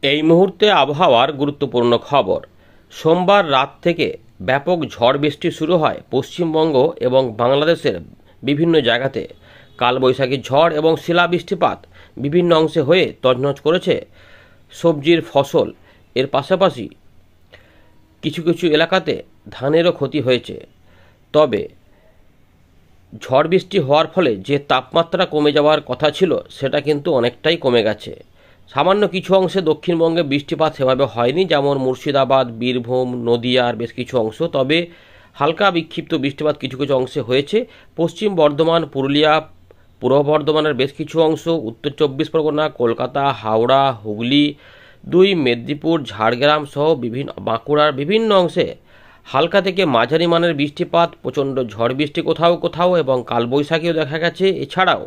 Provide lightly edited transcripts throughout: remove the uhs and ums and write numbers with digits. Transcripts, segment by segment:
এই মুহূর্তে আবহাওয়ার গুরুত্বপূর্ণ খবর। সোমবার রাত থেকে ব্যাপক ঝড় বৃষ্টি শুরু হয় পশ্চিমবঙ্গ এবং বাংলাদেশের বিভিন্ন জায়গাতে। কালবৈশাখী ঝড় এবং শিলাবৃষ্টিপাত বিভিন্ন অংশে হয়ে তছনছ করেছে সবজির ফসল। এর পাশাপাশি কিছু কিছু এলাকাতে ধানেরও ক্ষতি হয়েছে। তবে ঝড় বৃষ্টি হওয়ার ফলে যে তাপমাত্রা কমে যাওয়ার কথা ছিল সেটা কিন্তু অনেকটাই কমে গেছে। সামান্য কিছু অংশে দক্ষিণবঙ্গে বৃষ্টিপাত সেভাবে হয়নি, যেমন মুর্শিদাবাদ, বীরভূম, নদিয়ার বেশ কিছু অংশ। তবে হালকা বিক্ষিপ্ত বৃষ্টিপাত কিছু কিছু অংশে হয়েছে। পশ্চিম বর্ধমান, পুরুলিয়া, পূর্ব বর্ধমানের বেশ কিছু অংশ, উত্তর চব্বিশ পরগনা, কলকাতা, হাওড়া, হুগলি, মেদিনীপুর, ঝাড়গ্রাম সহ বাঁকুড়ার বিভিন্ন অংশে হালকা থেকে মাঝারি মানের বৃষ্টিপাত, প্রচণ্ড ঝড় বৃষ্টি কোথাও কোথাও এবং কালবৈশাখীও দেখা গেছে। এছাড়াও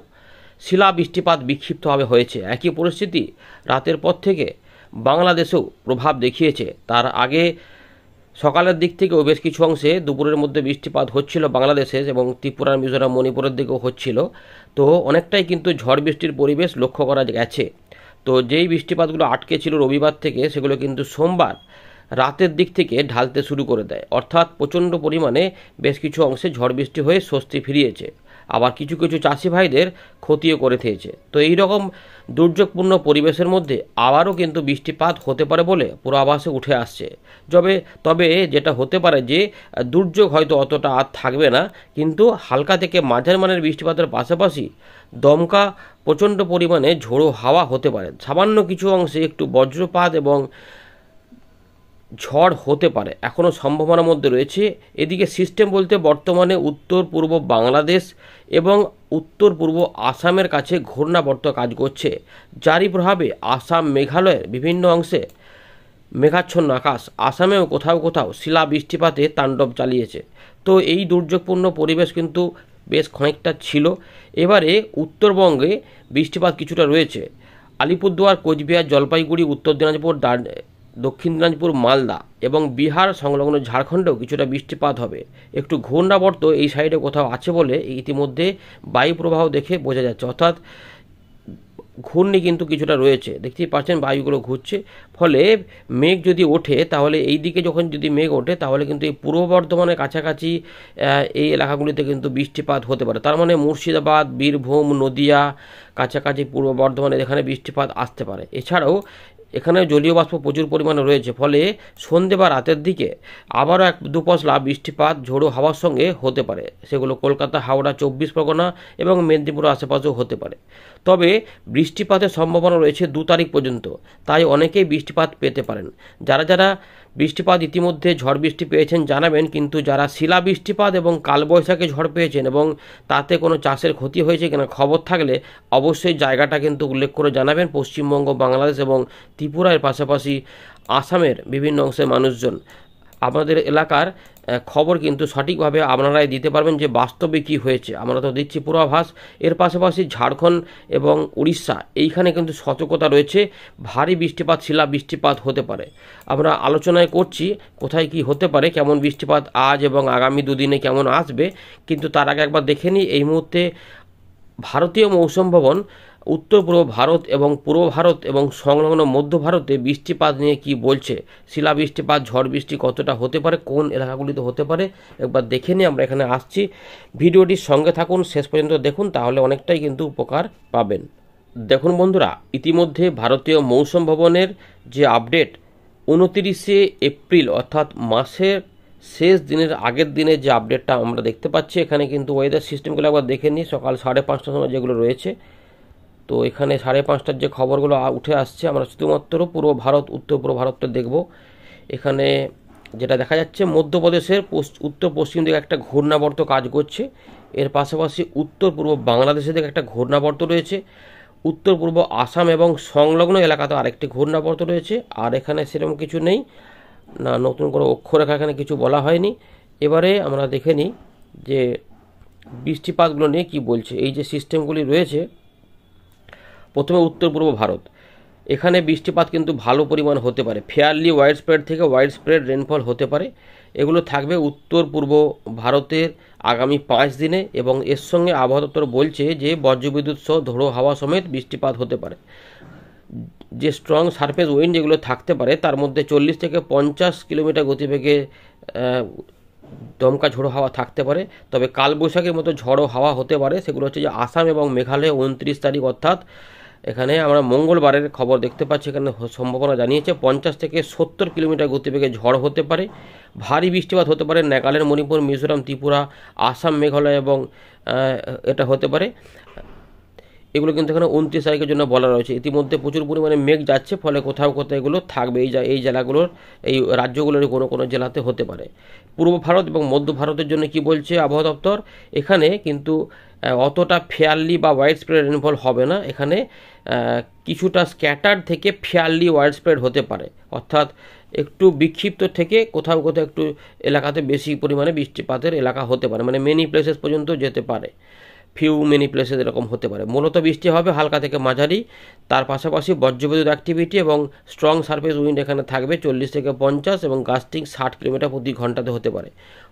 শিলা বৃষ্টিপাত বিক্ষিপ্তভাবে হয়েছে। একই পরিস্থিতি রাতের পর থেকে বাংলাদেশেও প্রভাব দেখিয়েছে। তার আগে সকালের দিক থেকেও বেশ কিছু অংশে দুপুরের মধ্যে বৃষ্টিপাত হচ্ছিল বাংলাদেশে, এবং ত্রিপুরা, মিজোরাম, মণিপুরের দিকেও হচ্ছিল। তো অনেকটাই কিন্তু ঝড় বৃষ্টির পরিবেশ লক্ষ্য করা গেছে। তো যেই বৃষ্টিপাতগুলো আটকে ছিল রবিবার থেকে, সেগুলো কিন্তু সোমবার রাতের দিক থেকে ঢালতে শুরু করে দেয়। অর্থাৎ প্রচণ্ড পরিমাণে বেশ কিছু অংশে ঝড় বৃষ্টি হয়ে স্বস্তি ফিরিয়েছে। আবার কিছু কিছু চাষি ভাইদের ক্ষতিও করে দিয়েছে। তো এই রকম দুর্যোগপূর্ণ পরিবেশের মধ্যে আবারও কিন্তু বৃষ্টিপাত হতে পারে বলে পূর্বাভাসে উঠে আসছে। তবে যেটা হতে পারে যে দুর্যোগ হয়তো অতটা আর থাকবে না, কিন্তু হালকা থেকে মাঝারি মানের বৃষ্টিপাতের পাশাপাশি দমকা প্রচণ্ড পরিমাণে ঝোড়ো হাওয়া হতে পারে। সামান্য কিছু অংশে একটু বজ্রপাত এবং ঝড় হতে পারে, এখনও সম্ভাবনার মধ্যে রয়েছে। এদিকে সিস্টেম বলতে বর্তমানে উত্তর পূর্ব বাংলাদেশ এবং উত্তর পূর্ব আসামের কাছে ঘূর্ণাবর্ত কাজ করছে, যারই প্রভাবে আসাম, মেঘালয়ের বিভিন্ন অংশে মেঘাচ্ছন্ন আকাশ। আসামেও কোথাও কোথাও শিলা বৃষ্টিপাতে তাণ্ডব চালিয়েছে। তো এই দুর্যোগপূর্ণ পরিবেশ কিন্তু বেশ খানিকটা ছিল। এবারে উত্তরবঙ্গে বৃষ্টিপাত কিছুটা রয়েছে। আলিপুরদুয়ার, কোচবিহার, জলপাইগুড়ি, উত্তর দিনাজপুর, দক্ষিণ দিনাজপুর, মালদা এবং বিহার সংলগ্ন ঝাড়খণ্ডেও কিছুটা বৃষ্টিপাত হবে। একটু ঘূর্ণাবর্ত এই সাইডে কোথাও আছে বলে ইতিমধ্যে বায়ু প্রবাহ দেখে বোঝা যাচ্ছে। অর্থাৎ ঘূর্ণি কিন্তু কিছুটা রয়েছে, দেখতেই পাচ্ছেন বায়ুগুলো ঘুরছে। ফলে মেঘ যদি ওঠে, তাহলে এই দিকে যখন যদি মেঘ ওঠে, তাহলে কিন্তু এই পূর্ব বর্ধমানের কাছাকাছি এই এলাকাগুলিতে কিন্তু বৃষ্টিপাত হতে পারে। তার মানে মুর্শিদাবাদ, বীরভূম, নদিয়া কাছাকাছি পূর্ব বর্ধমানে এখানে বৃষ্টিপাত আসতে পারে। এছাড়াও এখানে জলীয় বাষ্প প্রচুর পরিমাণে রয়েছে, ফলে সন্ধে বা রাতের দিকে আবারও এক দুপশলা বৃষ্টিপাত ঝোড়ো হাওয়ার সঙ্গে হতে পারে। সেগুলো কলকাতা, হাওড়া, চব্বিশ পরগনা এবং মেদিনীপুর আশেপাশেও হতে পারে। তবে বৃষ্টিপাতের সম্ভাবনা রয়েছে 2 তারিখ পর্যন্ত, তাই অনেকেই বৃষ্টিপাত পেতে পারেন। যারা যারা বৃষ্টিপাত ইতিমধ্যে ঝড় বৃষ্টি পেয়েছেন জানাবেন, কিন্তু যারা শিলা বৃষ্টিপাত এবং কালবৈশাখী ঝড় পেয়েছেন এবং তাতে কোনো চাষের ক্ষতি হয়েছে কিনা খবর থাকলে অবশ্যই জায়গাটা কিন্তু উল্লেখ করে জানাবেন। পশ্চিমবঙ্গ, বাংলাদেশ এবং ত্রিপুরার পাশাপাশি আসামের বিভিন্ন অংশের মানুষজন আমাদের এলাকার খবর কিন্তু সঠিকভাবে আপনারাই দিতে পারবেন যে বাস্তবে কী হয়েছে। আমরা তো দিচ্ছি পূর্বাভাস। এর পাশাপাশি ঝাড়খণ্ড এবং উড়িষ্যা এইখানে কিন্তু সতর্কতা রয়েছে, ভারী বৃষ্টিপাত, শিলা বৃষ্টিপাত হতে পারে। আমরা আলোচনায় করছি কোথায় কি হতে পারে, কেমন বৃষ্টিপাত আজ এবং আগামী 2 দিনে কেমন আসবে। কিন্তু তার আগে একবার দেখে নিই এই মুহূর্তে ভারতীয় মৌসুম ভবন উত্তর পূর্ব ভারত এবং পূর্ব ভারত এবং সংলগ্ন মধ্য ভারতে বৃষ্টিপাত নিয়ে কি বলছে। শিলা বৃষ্টিপাত, ঝড় বৃষ্টি কতটা হতে পারে, কোন এলাকাগুলিতে হতে পারে একবার দেখে নিই। আমরা এখানে আসছি, ভিডিওটির সঙ্গে থাকুন, শেষ পর্যন্ত দেখুন, তাহলে অনেকটাই কিন্তু উপকার পাবেন। দেখুন বন্ধুরা, ইতিমধ্যে ভারতীয় মৌসুম ভবনের যে আপডেট 29শে এপ্রিল অর্থাৎ মাসের শেষ দিনের আগের দিনে যে আপডেটটা আমরা দেখতে পাচ্ছি, এখানে কিন্তু ওয়েদার সিস্টেমগুলো একবার দেখে নিই। সকাল 5:30টার সময় যেগুলো রয়েছে, তো এখানে 5:30টার যে খবরগুলো উঠে আসছে, আমরা শুধুমাত্র পূর্ব ভারত, উত্তর পূর্ব ভারতটা দেখব। এখানে যেটা দেখা যাচ্ছে, মধ্যপ্রদেশের উত্তর পশ্চিম দিকে একটা ঘূর্ণাবর্ত কাজ করছে। এর পাশাপাশি উত্তর পূর্ব বাংলাদেশের দিকে একটা ঘূর্ণাবর্ত রয়েছে। উত্তর পূর্ব আসাম এবং সংলগ্ন এলাকাতে আরেকটি ঘূর্ণাবর্ত রয়েছে। আর এখানে সেরকম কিছু নেই, না নতুন করে অক্ষরেখা এখানে কিছু বলা হয়নি। এবারে আমরা দেখে নিই যে বৃষ্টিপাতগুলো নিয়ে কি বলছে। এই যে সিস্টেমগুলি রয়েছে, প্রথমে উত্তর পূর্ব ভারত, এখানে বৃষ্টিপাত কিন্তু ভালো পরিমাণ হতে পারে। ফেয়ারলি ওয়াইড স্প্রেড থেকে ওয়াইড স্প্রেড রেনফল হতে পারে। এগুলো থাকবে উত্তর পূর্ব ভারতের আগামী 5 দিনে, এবং এর সঙ্গে আবহাওয়া দপ্তর বলছে যে বজ্রবিদ্যুৎ সহ ঝোড়ো হাওয়া সমেত বৃষ্টিপাত হতে পারে। যে স্ট্রং সারফেস উইন্ড যেগুলো থাকতে পারে তার মধ্যে 40 থেকে 50 কিলোমিটার গতিবেগে দমকা ঝোড়ো হাওয়া থাকতে পারে। তবে কালবৈশাখীর মতো ঝড়ো হাওয়া হতে পারে, সেগুলো হচ্ছে যে আসাম এবং মেঘালয়ে 29 তারিখ, অর্থাৎ এখানে আমরা মঙ্গলবারের খবর দেখতে পাচ্ছি। এখানে সম্ভাবনা জানিয়েছে 50 থেকে 70 কিলোমিটার গতিবেগে ঝড় হতে পারে। ভারী বৃষ্টিপাত হতে পারে নাগাল্যান্ড, মণিপুর, মিজোরাম, ত্রিপুরা, আসাম, মেঘালয় এবং এটা হতে পারে। এগুলো কিন্তু এখানে 29 তারিখের জন্য বলা রয়েছে। ইতিমধ্যে প্রচুর পরিমাণে মেঘ যাচ্ছে, ফলে কোথাও কোথাও এগুলো থাকবে। এই জেলাগুলোর, এই রাজ্যগুলোর কোনো কোনো জেলাতে হতে পারে। পূর্ব ভারত এবং মধ্য ভারতের জন্য কি বলছে আবহাওয়া দপ্তর, এখানে কিন্তু অতটা ফেয়ারলি বা ওয়াইড স্প্রেড রেনফল হবে না। এখানে কিছুটা স্ক্যাটার থেকে ফেয়ারলি ওয়াইড স্প্রেড হতে পারে, অর্থাৎ একটু বিক্ষিপ্ত থেকে কোথাও কোথাও একটু এলাকাতে বেশি পরিমাণে বৃষ্টিপাতের এলাকা হতে পারে, মানে মেনি প্লেসেস পর্যন্ত যেতে পারে। মেনি প্লেসেস এরকম হতে পারে। মূলত বৃষ্টি হবে হালকা থেকে মাঝারি, তার পাশাপাশি বজ্রবিদ্যুৎ অ্যাক্টিভিটি এবং স্ট্রং সারফেস উইন্ড এখানে থাকবে 40 থেকে 50 এবং গাস্টিং 60 কিলোমিটার প্রতি ঘন্টাতে হতে পারে।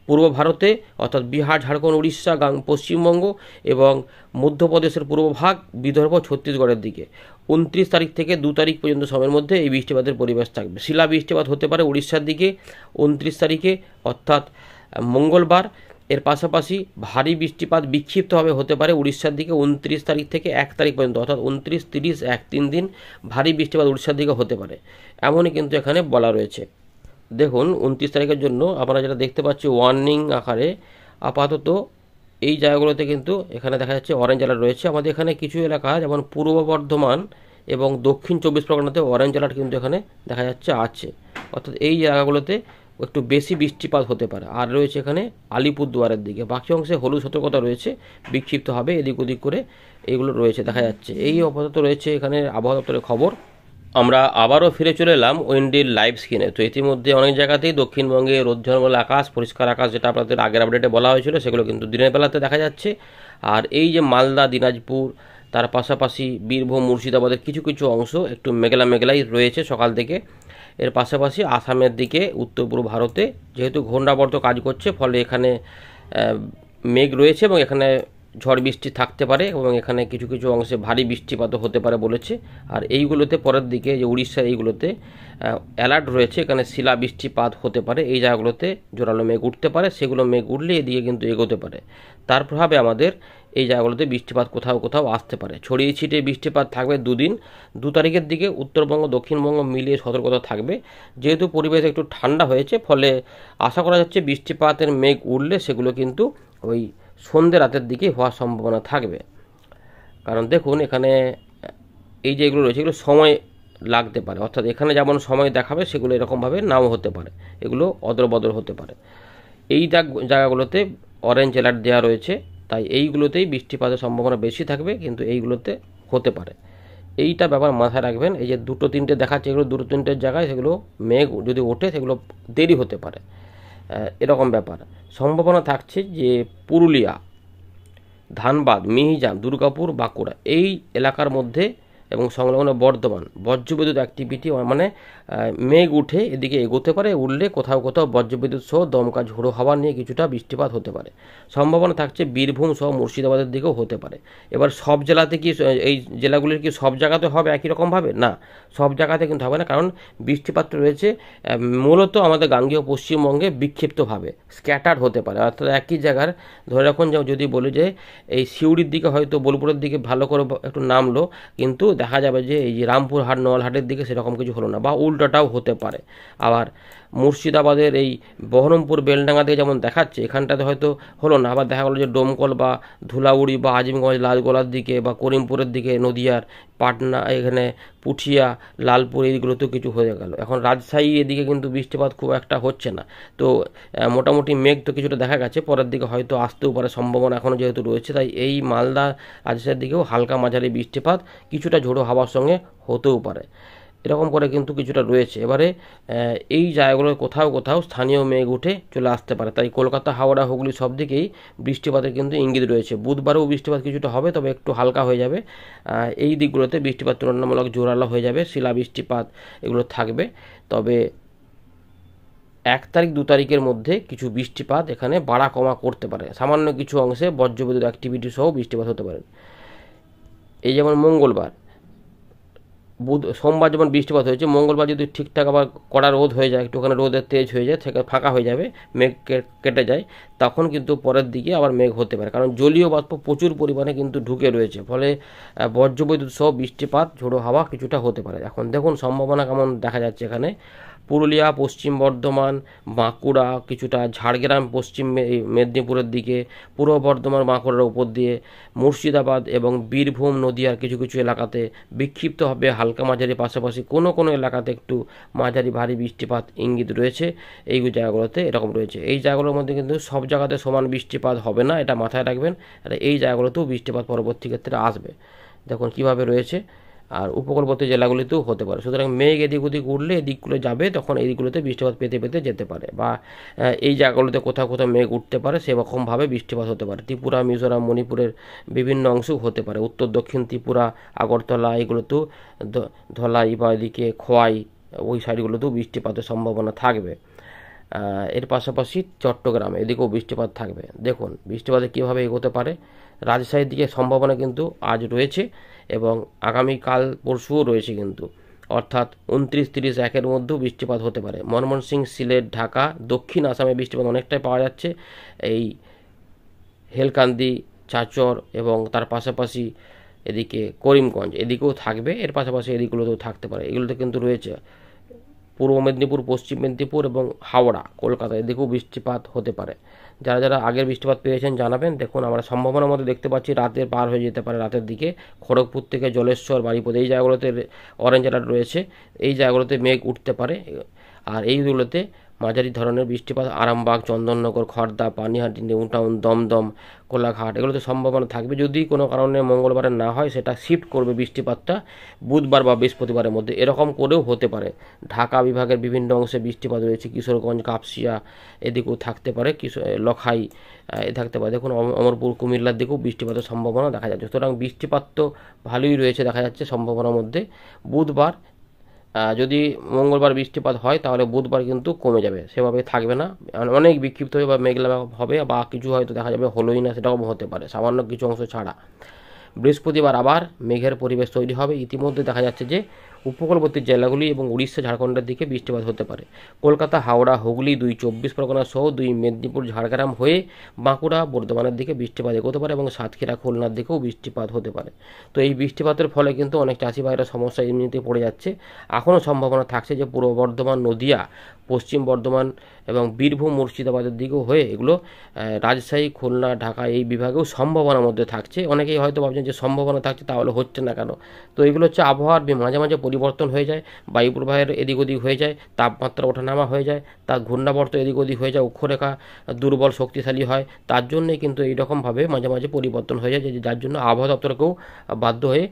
পূর্ব ভারতে অর্থাৎ বিহার, ঝাড়খণ্ড, উড়িষ্যা, পশ্চিমবঙ্গ এবং মধ্যপ্রদেশের পূর্বভাগ, বিদর্ভ, ছত্তিশগড়ের দিকে 29 তারিখ থেকে 2 তারিখ পর্যন্ত সময়ের মধ্যে এই বৃষ্টিপাতের পরিবেশ থাকবে। শিলা বৃষ্টিপাত হতে পারে উড়িষ্যার দিকে 29 তারিখে, অর্থাৎ মঙ্গলবার। এর পাশাপাশি ভারী বৃষ্টিপাত বিক্ষিপ্তভাবে হতে পারে উড়িষ্যার দিকে 29 তারিখ থেকে 1 তারিখ পর্যন্ত, অর্থাৎ 29, 30, 1, 3 দিন ভারী বৃষ্টিপাত উড়িষ্যার দিকে হতে পারে, এমনই কিন্তু এখানে বলা রয়েছে। দেখুন 29 তারিখের জন্য আমরা যেটা দেখতে পাচ্ছি ওয়ার্নিং আকারে, আপাতত এই জায়গাগুলোতে কিন্তু এখানে দেখা যাচ্ছে অরেঞ্জ অ্যালার্ট রয়েছে। আমাদের এখানে কিছু এলাকা যেমন পূর্ব বর্ধমান এবং দক্ষিণ 24 পরগনাতে অরেঞ্জ অ্যালার্ট কিন্তু এখানে দেখা যাচ্ছে আছে, অর্থাৎ এই জায়গাগুলোতে একটু বেশি বৃষ্টিপাত হতে পারে। আর রয়েছে এখানে আলিপুরদুয়ারের দিকে, বাকি অংশে হলুদ সতর্কতা রয়েছে, বিক্ষিপ্ত হবে এদিক ওদিক করে এগুলো রয়েছে দেখা যাচ্ছে। এই আপাতত রয়েছে এখানে আবহাওয়া দপ্তরের খবর। আমরা আবারও ফিরে চলে এলাম উইন্ডির লাইভ স্ক্রিনে। তো ইতিমধ্যে অনেক জায়গাতেই দক্ষিণবঙ্গে রোদঝলমল আকাশ, পরিষ্কার আকাশ, যেটা আপনাদের আগের আপডেটে বলা হয়েছিল সেগুলো কিন্তু দিনের বেলাতে দেখা যাচ্ছে। আর এই যে মালদা, দিনাজপুর, তার পাশাপাশি বীরভূম, মুর্শিদাবাদের কিছু কিছু অংশ একটু মেঘলা মেঘলাই রয়েছে সকাল থেকে। এর পাশাপাশি আসামের দিকে, উত্তর পূর্ব ভারতে যেহেতু ঘূর্ণাবর্ত কাজ করছে, ফলে এখানে মেঘ রয়েছে এবং এখানে ঝড় বৃষ্টি থাকতে পারে এবং এখানে কিছু কিছু অংশে ভারী বৃষ্টিপাতও হতে পারে বলেছে। আর এইগুলোতে পরের দিকে যে উড়িষ্যার এইগুলোতে অ্যালার্ট রয়েছে, এখানে শিলা বৃষ্টিপাত হতে পারে। এই জায়গাগুলোতে জোরালো মেঘ উঠতে পারে, সেগুলো মেঘ উঠলে এদিকে কিন্তু এগোতে পারে। তার প্রভাবে আমাদের এই জায়গাগুলোতে বৃষ্টিপাত কোথাও কোথাও আসতে পারে। ছড়িয়ে ছিটিয়ে বৃষ্টিপাত থাকবে 2 দিন। 2 তারিখের দিকে উত্তরবঙ্গ, দক্ষিণবঙ্গ মিলিয়ে সতর্কতা থাকবে। যেহেতু পরিবেশ একটু ঠান্ডা হয়েছে, ফলে আশা করা যাচ্ছে বৃষ্টিপাতের মেঘ উঠলে সেগুলো কিন্তু ওই সন্ধ্যে রাতের দিকে হওয়ার সম্ভাবনা থাকবে। কারণ দেখুন এখানে এই যে এগুলো রয়েছে, এগুলো সময় লাগতে পারে, অর্থাৎ এখানে যেমন সময় দেখাবে সেগুলো এরকমভাবে নাও হতে পারে, এগুলো অদল হতে পারে। এই জায়গাগুলোতে অরেঞ্জ অ্যালার্ট দেওয়া রয়েছে, তাই এইগুলোতেই বৃষ্টিপাতের সম্ভাবনা বেশি থাকবে, কিন্তু এইগুলোতে হতে পারে। এইটা ব্যাপার মাথায় রাখবেন। এই যে 2-3টে দেখাচ্ছে, এগুলো 2-3টের জায়গায় সেগুলো মেঘ যদি ওঠে সেগুলো দেরি হতে পারে, এরকম ব্যাপার। সম্ভাবনা থাকছে যে পুরুলিয়া, ধানবাদ, মিহিজাম, দুর্গাপুর, বাঁকুড়া এই এলাকার মধ্যে এবং সংলগ্ন বর্ধমান বজ্রবিদ্যুৎ অ্যাক্টিভিটি, মানে মেঘ উঠে এদিকে এগোতে পারে, উঠলে কোথাও কোথাও বজ্রবিদ্যুৎ সহ দমকা ঝোড়ো হাওয়া নিয়ে কিছুটা বৃষ্টিপাত হতে পারে। সম্ভাবনা থাকছে বীরভূম সহ মুর্শিদাবাদের দিকেও হতে পারে। এবার সব জেলাতে কি, এই জেলাগুলির কি সব জায়গাতে হবে একই রকমভাবে? না, সব জায়গাতে কিন্তু হবে না, কারণ বৃষ্টিপাত রয়েছে মূলত আমাদের গাঙ্গেয় পশ্চিমবঙ্গে বিক্ষিপ্তভাবে স্ক্যাটার হতে পারে, অর্থাৎ একই জায়গার ধরে রাখুন যদি বলি যে এই সিউড়ির দিকে হয়তো বোলপুরের দিকে ভালো করে একটু নামলো, কিন্তু দেখা যাবে যে এই যে রামপুরহাট, নলহাটের দিকে সেরকম কিছু হলো না, বা উল্টোটাও হতে পারে। আবার মুর্শিদাবাদের এই বহরমপুর, বেলডাঙ্গা দিকে যেমন দেখাচ্ছে, এখানটাতে হয়তো হলো না, আবার দেখা গেলো যে ডোমকল বা ধুলাউড়ি বা আজিমগঞ্জ, লালগোলার দিকে বা করিমপুরের দিকে, নদিয়ার পাটনা, এখানে পুঠিয়া, লালপুর এইগুলোতেও কিছু হয়ে গেল। এখন রাজশাহী এদিকে কিন্তু বৃষ্টিপাত খুব একটা হচ্ছে না। তো মোটামুটি মেঘ তো কিছুটা দেখা গেছে, পরের দিকে হয়তো আসতেও পারে, সম্ভাবনা এখনও যেহেতু রয়েছে। তাই এই মালদা, রাজশাহীর দিকেও হালকা মাঝারি বৃষ্টিপাত কিছুটা ঝোড়ো হাওয়ার সঙ্গে হতেও পারে, এরকম করে কিন্তু কিছুটা রয়েছে। এবারে এই জায়গাগুলোর কোথাও কোথাও স্থানীয় মেঘ উঠে চলে আসতে পারে, তাই কলকাতা, হাওড়া, হুগলি সব দিকেই বৃষ্টিপাতের কিন্তু ইঙ্গিত রয়েছে। বুধবারেও বৃষ্টিপাত কিছুটা হবে, তবে একটু হালকা হয়ে যাবে। এই দিকগুলোতে বৃষ্টিপাত তুলনামূলক জোরালো হয়ে যাবে, শিলা বৃষ্টিপাত এগুলো থাকবে। তবে 1 তারিখ 2 তারিখের মধ্যে কিছু বৃষ্টিপাত এখানে বাড়া কমা করতে পারে, সামান্য কিছু অংশে বজ্রবিদ্যুৎ অ্যাক্টিভিটি সহ বৃষ্টিপাত হতে পারে। এই যেমন মঙ্গলবার সোমবার যেমন বৃষ্টিপাত হয়েছে, মঙ্গলবার যদি ঠিকঠাক আবার কড়া রোদ হয়ে যায়, একটুখানি রোদের তেজ হয়ে যায়, থেকে ফাঁকা হয়ে যাবে, মেঘ কেটে যায়, তখন কিন্তু পরের দিকে আবার মেঘ হতে পারে, কারণ জলীয় বাষ্প প্রচুর পরিমাণে কিন্তু ঢুকে রয়েছে, ফলে বজ্রবিদ্যুৎ সহ বৃষ্টিপাত, ঝোড়ো হাওয়া কিছুটা হতে পারে। এখন দেখুন সম্ভাবনা কেমন দেখা যাচ্ছে এখানে। পুরুলিয়া, পশ্চিম বর্ধমান, বাঁকুড়া, কিছুটা ঝাড়গ্রাম, পশ্চিম মেদিনীপুরের দিকে, পূর্ব বর্ধমান, বাঁকুড়ার উপর দিয়ে, মুর্শিদাবাদ এবং বীরভূম, নদিয়ার কিছু কিছু এলাকাতে বিক্ষিপ্তভাবে হালকা মাঝারি, পাশাপাশি কোনো কোনো এলাকাতে একটু মাঝারি ভারী বৃষ্টিপাত ইঙ্গিত রয়েছে। এই জায়গাগুলোতে এরকম রয়েছে। এই জায়গাগুলোর মধ্যে কিন্তু সব জায়গাতে সমান বৃষ্টিপাত হবে না, এটা মাথায় রাখবেন। আর এই জায়গাগুলোতেও বৃষ্টিপাত পরবর্তী ক্ষেত্রে আসবে। দেখুন কীভাবে রয়েছে। আর উপকূলবর্তী জেলাগুলিতেও হতে পারে। সুতরাং মেঘ এদিক ওদিক উঠলে এদিকগুলো যাবে, তখন এই দিকগুলোতে বৃষ্টিপাত পেতে পেতে যেতে পারে, বা এই জায়গাগুলোতে কোথাও কোথাও মেঘ উঠতে পারে, সেরকমভাবে বৃষ্টিপাত হতে পারে। ত্রিপুরা, মিজোরাম, মণিপুরের বিভিন্ন অংশেও হতে পারে। উত্তর দক্ষিণ ত্রিপুরা, আগরতলা, এগুলোতেও, ধলাই বা এদিকে খোয়াই, ওই সাইডগুলোতেও বৃষ্টিপাতের সম্ভাবনা থাকবে। এর পাশাপাশি চট্টগ্রাম, এদিকেও বৃষ্টিপাত থাকবে। দেখুন বৃষ্টিপাতে কীভাবে এগোতে পারে। রাজশাহীর দিকে সম্ভাবনা কিন্তু আজ রয়েছে, এবং আগামীকাল পরশুও রয়েছে কিন্তু, অর্থাৎ 29, 30, 1-এর মধ্যেও বৃষ্টিপাত হতে পারে। ময়মনসিংহ, সিলেট, ঢাকা, দক্ষিণ আসামে বৃষ্টিপাত অনেকটাই পাওয়া যাচ্ছে। এই হেলকান্দি, চাচর এবং তার পাশাপাশি এদিকে করিমগঞ্জ, এদিকেও থাকবে। এর পাশাপাশি এদিকগুলোতেও থাকতে পারে, এগুলোতে কিন্তু রয়েছে। পূর্ব মেদিনীপুর, পশ্চিম মেদিনীপুর এবং হাওড়া, কলকাতা, এদিকেও বৃষ্টিপাত হতে পারে। যারা যারা আগের বৃষ্টিপাত পেয়েছেন জানাবেন। দেখুন আমরা সম্ভাবনার মধ্যে দেখতে পাচ্ছি রাতের পার হয়ে যেতে পারে, রাতের দিকে খড়গপুর থেকে জলেশ্বর, বাড়িপদ, এই জায়গাগুলোতে অরেঞ্জ অ্যালার্ট রয়েছে। এই জায়গাগুলোতে মেঘ উঠতে পারে। আর এইগুলোতে মাঝারি ধরনের বৃষ্টিপাত আরামবাগ, চন্দননগর, খড়দা, পানিহাটি, নিউ টাউন, দমদম, কোলাঘাট, এগুলোতে সম্ভাবনা থাকবে। যদি কোনো কারণে মঙ্গলবারে না হয়, সেটা শিফট করবে বৃষ্টিপাতটা বুধবার বা বৃহস্পতিবারের মধ্যে, এরকম করেও হতে পারে। ঢাকা বিভাগের বিভিন্ন অংশে বৃষ্টিপাত রয়েছে। কিশোরগঞ্জ, কাপসিয়া, এদিকেও থাকতে পারে। লখাই থাকতে পারে। দেখুন অমরপুর, কুমিল্লার দিকেও বৃষ্টিপাতের সম্ভাবনা দেখা যাচ্ছে। সুতরাং বৃষ্টিপাত তো ভালোই রয়েছে দেখা যাচ্ছে সম্ভাবনার মধ্যে। বুধবার যদি মঙ্গলবার বৃষ্টিপাত হয়, তাহলে বুধবার কিন্তু কমে যাবে, সেভাবে থাকবে না, অনেক বিক্ষিপ্ত হবে বা মেঘলা হবে, বা কিছু হয়তো দেখা যাবে হলোই না, সেটাও হতে পারে, সামান্য কিছু অংশ ছাড়া। বৃহস্পতিবার আবার মেঘের পরিবেশ তৈরি হবে। ইতিমধ্যে দেখা যাচ্ছে যে উপকূলবর্তী জেলাগুলি এবং উড়িষ্যা, ঝাড়খণ্ডের দিকে বৃষ্টিপাত হতে পারে। কলকাতা, হাওড়া, হুগলি, 2 24 পরগনা সহ 2 মেদিনীপুর, ঝাড়গ্রাম হয়ে বাঁকুড়া, বর্ধমানের দিকে বৃষ্টিপাত এগোতে পারে, এবং সাতক্ষীরা, খুলনার দিকেও বৃষ্টিপাত হতে পারে। তো এই বৃষ্টিপাতের ফলে কিন্তু অনেক চাষি ভাইরা সমস্যা এমনিতে পড়ে যাচ্ছে। এখনও সম্ভাবনা থাকছে যে পূর্ব বর্ধমান, নদিয়া, পশ্চিম বর্ধমান এবং বীরভূম, মুর্শিদাবাদের দিকেও হয়ে এগুলো রাজশাহী, খুলনা, ঢাকা এই বিভাগেও সম্ভাবনার মধ্যে থাকছে। অনেকেই হয়তো ভাবছেন যে সম্ভাবনা থাকছে, তাহলে হচ্ছে না কেন। তো এগুলো হচ্ছে আবহাওয়ার মাঝে মাঝে পরিবর্তন হয়ে যায়, বায়ু প্রবাহের এদিক ওদিক হয়ে যায়, তাপমাত্রা ওঠানামা হয়ে যায়, তার ঘূর্ণাবর্ত এদিক ওদিক হয়ে যায়, অক্ষরেখা দুর্বল শক্তিশালী হয়। তার জন্যে কিন্তু এইরকমভাবে মাঝে মাঝে পরিবর্তন হয়ে যায়, যার জন্য আবহাওয়া দপ্তরকেও বাধ্য হয়ে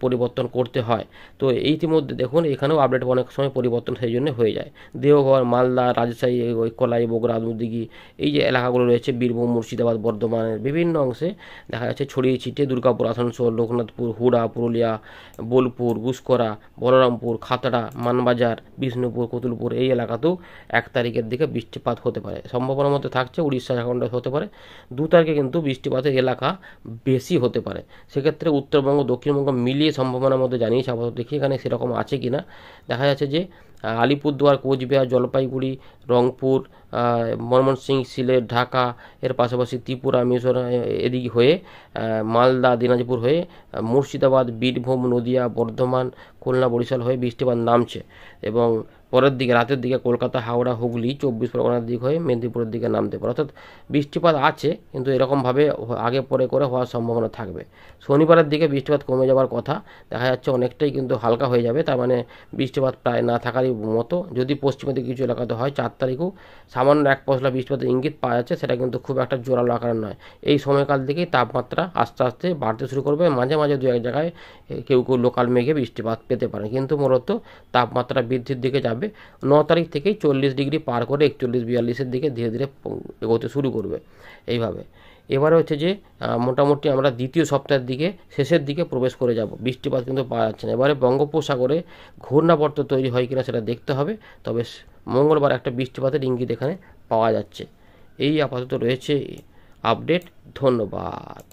পরিবর্তন করতে হয়। তো ইতিমধ্যে দেখুন এখানেও আপডেট অনেক সময় পরিবর্তন সেই জন্য হয়ে যায়। দেওঘর, মালদা, রাজশাহী, কলাই, বগুড়া, আলমদিঘি, এই যে এলাকাগুলো রয়েছে, বীরভূম, মুর্শিদাবাদ, বর্ধমানের বিভিন্ন অংশে দেখা যাচ্ছে ছড়িয়ে ছিটিয়ে, দুর্গাপুর, আসানসোল, লোকনাথপুর, হুড়া, পুরুলিয়া, বোলপুর, গুসকরা, বলরামপুর, খাতড়া, মানবাজার, বিষ্ণুপুর, কতুলপুর, এই এলাকাতেও 1 তারিখের দিকে বৃষ্টিপাত হতে পারে। সম্ভাবনার মধ্যে থাকছে উড়িষ্যা, ঝাড়খণ্ড হতে পারে। 2 তারিখে কিন্তু বৃষ্টিপাতের এলাকা বেশি হতে পারে। সেক্ষেত্রে উত্তরবঙ্গ, দক্ষিণবঙ্গ মিলিয়ে সম্ভাবনার মধ্যে জানিয়েছে আপাতত, দেখি এখানে সেরকম আছে কিনা। দেখা যাচ্ছে যে আলিপুরদুয়ার, কোচবিহার, জলপাইগুড়ি, রংপুর, ময়মনসিংহ, সিলেট, ঢাকা, এর পাশাপাশি ত্রিপুরা, মিজোরাম এদিকে হয়ে মালদা, দিনাজপুর হয়ে মুর্শিদাবাদ, বীরভূম, নদিয়া, বর্ধমান, খুলনা, বরিশাল হয়ে বৃষ্টিপাত নামছে। এবং পরের দিকে রাতের দিকে কলকাতা, হাওড়া, হুগলি, 24 পরগনার দিক হয়ে মেদিনীপুরের দিকে নামতে পারে। অর্থাৎ বৃষ্টিপাত আছে, কিন্তু এরকমভাবে আগে পরে করে হওয়ার সম্ভাবনা থাকবে। শনিবারের দিকে বৃষ্টিপাত কমে যাওয়ার কথা দেখা যাচ্ছে, অনেকটাই কিন্তু হালকা হয়ে যাবে, তার মানে বৃষ্টিপাত প্রায় না থাকারই মতো। যদি পশ্চিমের দিকে কিছু এলাকাতে হয়, 4 তারিখেও সামান্য 1 পশলা বৃষ্টিপাতের ইঙ্গিত পাওয়া যাচ্ছে, সেটা কিন্তু খুব একটা জোরালো আকার নয়। এই সময়কাল থেকেই তাপমাত্রা আস্তে আস্তে বাড়তে শুরু করবে, মাঝে মাঝে 2-1 জায়গায় কেউ কেউ লোকাল মেঘে বৃষ্টিপাত পেতে পারে, কিন্তু মূলত তাপমাত্রা বৃদ্ধির দিকে যাবে। 9 তারিখ থেকেই 40 ডিগ্রি পার করে 41-42-এর দিকে ধীরে ধীরে এগোতে শুরু করবে এইভাবে। এবারে হচ্ছে যে মোটামুটি আমরা দ্বিতীয় সপ্তাহের দিকে শেষের দিকে প্রবেশ করে যাব, বৃষ্টিপাত কিন্তু পাওয়া যাচ্ছে না। এবারে বঙ্গোপসাগরে ঘূর্ণাবর্ত তৈরি হয় কিনা সেটা দেখতে হবে, তবে মঙ্গলবার একটা বৃষ্টিপাতের ইঙ্গিত এখানে পাওয়া যাচ্ছে। এই আপাতত রয়েছে আপডেট। ধন্যবাদ।